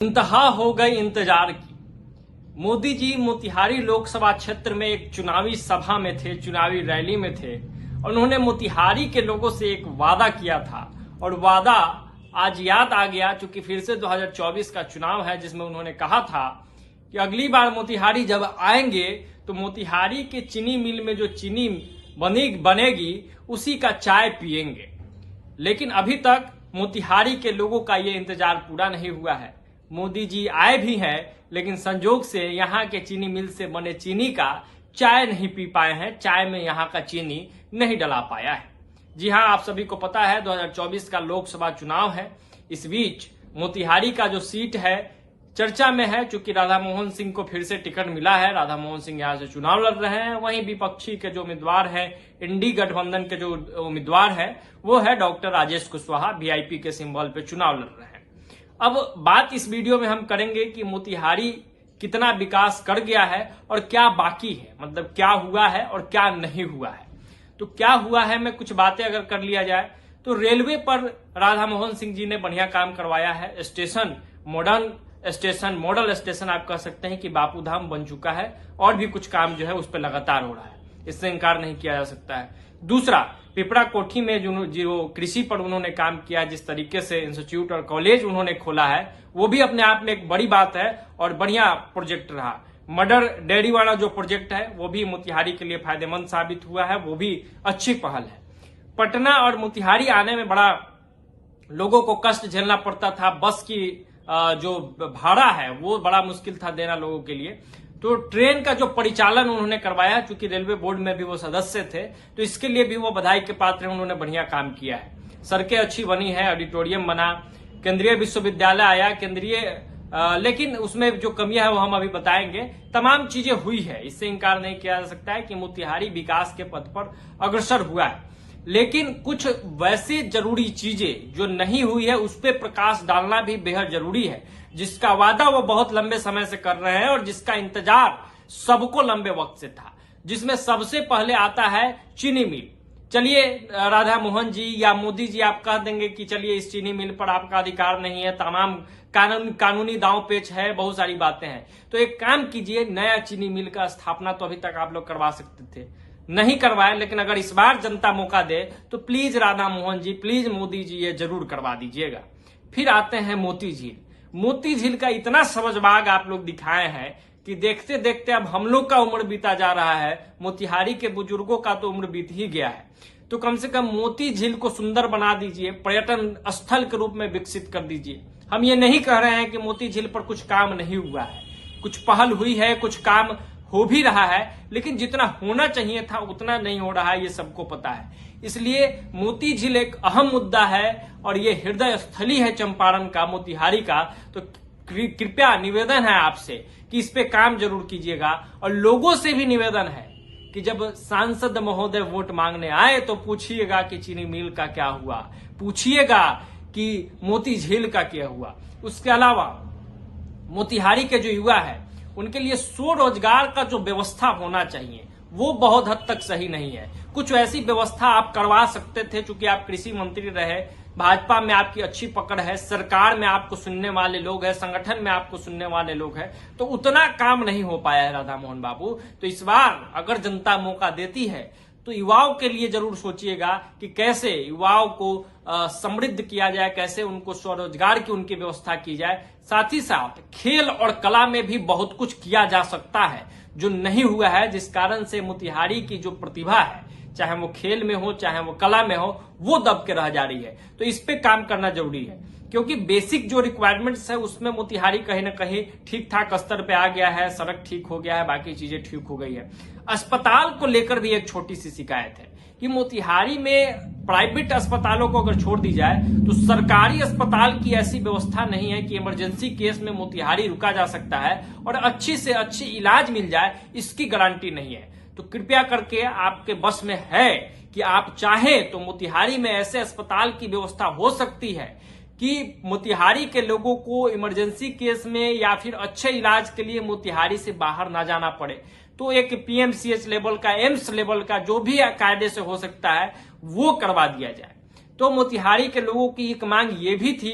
इंतहा हो गई इंतजार की। मोदी जी मोतिहारी लोकसभा क्षेत्र में एक चुनावी सभा में थे, चुनावी रैली में थे और उन्होंने मोतिहारी के लोगों से एक वादा किया था और वादा आज याद आ गया, चूंकि फिर से 2024 का चुनाव है, जिसमें उन्होंने कहा था कि अगली बार मोतिहारी जब आएंगे तो मोतिहारी के चीनी मिल में जो चीनी बनेगी उसी का चाय पिएंगे। लेकिन अभी तक मोतिहारी के लोगों का ये इंतजार पूरा नहीं हुआ है। मोदी जी आए भी हैं, लेकिन संजोग से यहाँ के चीनी मिल से बने चीनी का चाय नहीं पी पाए हैं, चाय में यहाँ का चीनी नहीं डला पाया है। जी हाँ, आप सभी को पता है 2024 का लोकसभा चुनाव है। इस बीच मोतिहारी का जो सीट है चर्चा में है, चूंकि राधा मोहन सिंह को फिर से टिकट मिला है। राधा मोहन सिंह यहाँ से चुनाव लड़ रहे हैं। वहीं विपक्षी के जो उम्मीदवार है, इंडी गठबंधन के जो उम्मीदवार है वो है डॉक्टर राजेश कुशवाहा, वीआईपी के सिंबल पे चुनाव लड़ रहे हैं। अब बात इस वीडियो में हम करेंगे कि मोतिहारी कितना विकास कर गया है और क्या बाकी है, मतलब क्या हुआ है और क्या नहीं हुआ है। तो क्या हुआ है में कुछ बातें अगर कर लिया जाए तो रेलवे पर राधा मोहन सिंह जी ने बढ़िया काम करवाया है। स्टेशन मॉडल स्टेशन आप कह सकते हैं कि बापू धाम बन चुका है और भी कुछ काम जो है उस पर लगातार हो रहा है, इससे इनकार नहीं किया जा सकता है। दूसरा, पिपरा कोठी में जो कृषि पर उन्होंने काम किया, जिस तरीके से इंस्टीट्यूट और कॉलेज उन्होंने खोला है, वो भी अपने आप में एक बड़ी बात है और बढ़िया प्रोजेक्ट रहा। मदर डेयरी वाला जो प्रोजेक्ट है वो भी मोतिहारी के लिए फायदेमंद साबित हुआ है, वो भी अच्छी पहल है। पटना और मोतिहारी आने में बड़ा लोगों को कष्ट झेलना पड़ता था, बस की जो भाड़ा है वो बड़ा मुश्किल था देना लोगों के लिए। तो ट्रेन का जो परिचालन उन्होंने करवाया, चूंकि रेलवे बोर्ड में भी वो सदस्य थे, तो इसके लिए भी वो बधाई के पात्र हैं। उन्होंने बढ़िया काम किया है। सड़कें अच्छी बनी है, ऑडिटोरियम बना, केंद्रीय विश्वविद्यालय आया, लेकिन उसमें जो कमियां है वो हम अभी बताएंगे। तमाम चीजें हुई है, इससे इनकार नहीं किया जा सकता है कि मोतिहारी विकास के पथ पर अग्रसर हुआ है। लेकिन कुछ वैसे जरूरी चीजें जो नहीं हुई है उस पर प्रकाश डालना भी बेहद जरूरी है, जिसका वादा वो बहुत लंबे समय से कर रहे हैं और जिसका इंतजार सबको लंबे वक्त से था। जिसमें सबसे पहले आता है चीनी मिल। चलिए राधा मोहन जी या मोदी जी आप कह देंगे कि चलिए इस चीनी मिल पर आपका अधिकार नहीं है, तमाम कानूनी दांव पेच है, बहुत सारी बातें हैं। तो एक काम कीजिए, नया चीनी मिल का स्थापना तो अभी तक आप लोग करवा सकते थे, नहीं करवाए, लेकिन अगर इस बार जनता मौका दे तो प्लीज राधा मोहन जी, प्लीज मोदी जी ये जरूर करवा दीजिएगा। फिर आते हैं मोती झील। मोती झील का इतना समझबाग आप लोग दिखाए हैं कि देखते देखते अब हम लोग का उम्र बीता जा रहा है, मोतिहारी के बुजुर्गों का तो उम्र बीत ही गया है। तो कम से कम मोती झील को सुंदर बना दीजिए, पर्यटन स्थल के रूप में विकसित कर दीजिए। हम ये नहीं कह रहे हैं कि मोती झील पर कुछ काम नहीं हुआ है, कुछ पहल हुई है, कुछ काम हो भी रहा है, लेकिन जितना होना चाहिए था उतना नहीं हो रहा है, ये सबको पता है। इसलिए मोती झील एक अहम मुद्दा है और ये हृदय स्थली है चंपारण का, मोतिहारी का। तो कृपया निवेदन है आपसे कि इस पे काम जरूर कीजिएगा। और लोगों से भी निवेदन है कि जब सांसद महोदय वोट मांगने आए तो पूछिएगा कि चीनी मिल का क्या हुआ, पूछिएगा कि मोती झील का क्या हुआ। उसके अलावा मोतिहारी के जो युवा है उनके लिए स्वरोजगार का जो व्यवस्था होना चाहिए वो बहुत हद तक सही नहीं है। कुछ ऐसी व्यवस्था आप करवा सकते थे, चूंकि आप कृषि मंत्री रहे, भाजपा में आपकी अच्छी पकड़ है, सरकार में आपको सुनने वाले लोग हैं, संगठन में आपको सुनने वाले लोग हैं, तो उतना काम नहीं हो पाया है राधा मोहन बाबू। तो इस बार अगर जनता मौका देती है तो युवाओं के लिए जरूर सोचिएगा कि कैसे युवाओं को समृद्ध किया जाए, कैसे उनको स्वरोजगार की उनकी व्यवस्था की जाए। साथ ही साथ खेल और कला में भी बहुत कुछ किया जा सकता है जो नहीं हुआ है, जिस कारण से मोतिहारी की जो प्रतिभा है, चाहे वो खेल में हो चाहे वो कला में हो, वो दब के रह जा रही है। तो इस पे काम करना जरूरी है, क्योंकि बेसिक जो रिक्वायरमेंट्स है उसमें मोतिहारी कहीं ना कहीं ठीक ठाक स्तर पे आ गया है, सड़क ठीक हो गया है, बाकी चीजें ठीक हो गई है। अस्पताल को लेकर भी एक छोटी सी शिकायत है कि मोतिहारी में प्राइवेट अस्पतालों को अगर छोड़ दी जाए तो सरकारी अस्पताल की ऐसी व्यवस्था नहीं है कि इमरजेंसी केस में मोतिहारी रुका जा सकता है और अच्छी से अच्छी इलाज मिल जाए, इसकी गारंटी नहीं है। तो कृपया करके आपके बस में है कि आप चाहें तो मोतिहारी में ऐसे अस्पताल की व्यवस्था हो सकती है कि मोतिहारी के लोगों को इमरजेंसी केस में या फिर अच्छे इलाज के लिए मोतिहारी से बाहर ना जाना पड़े। तो एक पीएमसीएच लेवल का, एम्स लेवल का जो भी कायदे से हो सकता है वो करवा दिया जाए। तो मोतिहारी के लोगों की एक मांग ये भी थी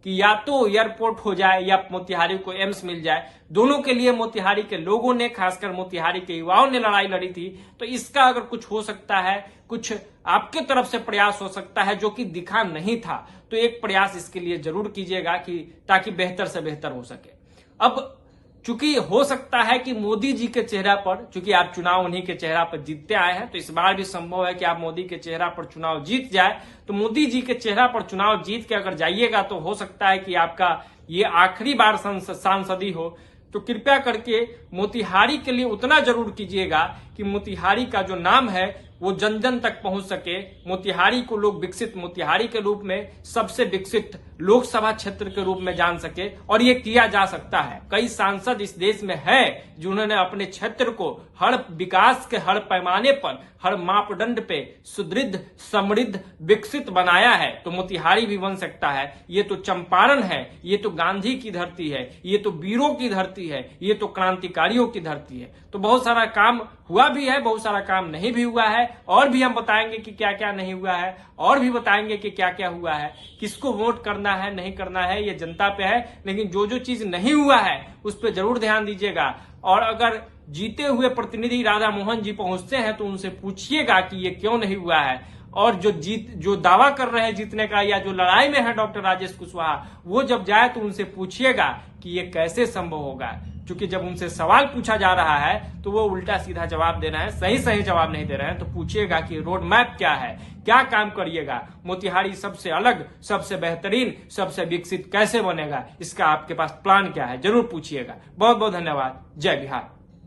कि या तो एयरपोर्ट हो जाए या मोतिहारी को एम्स मिल जाए। दोनों के लिए मोतिहारी के लोगों ने, खासकर मोतिहारी के युवाओं ने लड़ाई लड़ी थी। तो इसका अगर कुछ हो सकता है, कुछ आपके तरफ से प्रयास हो सकता है जो कि दिखा नहीं था, तो एक प्रयास इसके लिए जरूर कीजिएगा कि ताकि बेहतर से बेहतर हो सके। अब चूंकि हो सकता है कि मोदी जी के चेहरा पर, चूंकि आप चुनाव उन्हीं के चेहरा पर जीतते आए हैं, तो इस बार भी संभव है कि आप मोदी के चेहरा पर चुनाव जीत जाए। तो मोदी जी के चेहरा पर चुनाव जीत के अगर जाइएगा तो हो सकता है कि आपका ये आखिरी बार सांसदी हो। तो कृपया करके मोतिहारी के लिए उतना जरूर कीजिएगा कि मोतिहारी का जो नाम है वो जन जन तक पहुंच सके। मोतिहारी को लोग विकसित मोतिहारी के रूप में, सबसे विकसित लोकसभा क्षेत्र के रूप में जान सके। और ये किया जा सकता है। कई सांसद इस देश में है जिन्होंने अपने क्षेत्र को हर विकास के हर पैमाने पर, हर मापदंड पे सुदृढ़, समृद्ध, विकसित बनाया है। तो मोतिहारी भी बन सकता है। ये तो चंपारण है, ये तो गांधी की धरती है, ये तो वीरों की धरती है, ये तो क्रांतिकारियों की धरती है। तो बहुत सारा काम हुआ भी है, बहुत सारा काम नहीं भी हुआ है। और भी हम बताएंगे कि क्या क्या नहीं हुआ है, और भी बताएंगे कि क्या क्या हुआ है। किसको वोट करना है, नहीं करना है, ये जनता पे है। लेकिन जो जो चीज नहीं हुआ है उस पर जरूर ध्यान दीजिएगा। और अगर जीते हुए प्रतिनिधि राधा मोहन जी पहुंचते हैं तो उनसे पूछिएगा कि ये क्यों नहीं हुआ है। और जो दावा कर रहे हैं जीतने का, या जो लड़ाई में है डॉक्टर राजेश कुशवाहा, वो जब जाए तो उनसे पूछिएगा कि ये कैसे संभव होगा। क्योंकि जब उनसे सवाल पूछा जा रहा है तो वो उल्टा सीधा जवाब दे रहे हैं, सही जवाब नहीं दे रहे हैं। तो पूछिएगा कि रोड मैप क्या है, क्या काम करिएगा, मोतिहारी सबसे अलग, सबसे बेहतरीन, सबसे विकसित कैसे बनेगा, इसका आपके पास प्लान क्या है, जरूर पूछिएगा। बहुत बहुत धन्यवाद। जय बिहार।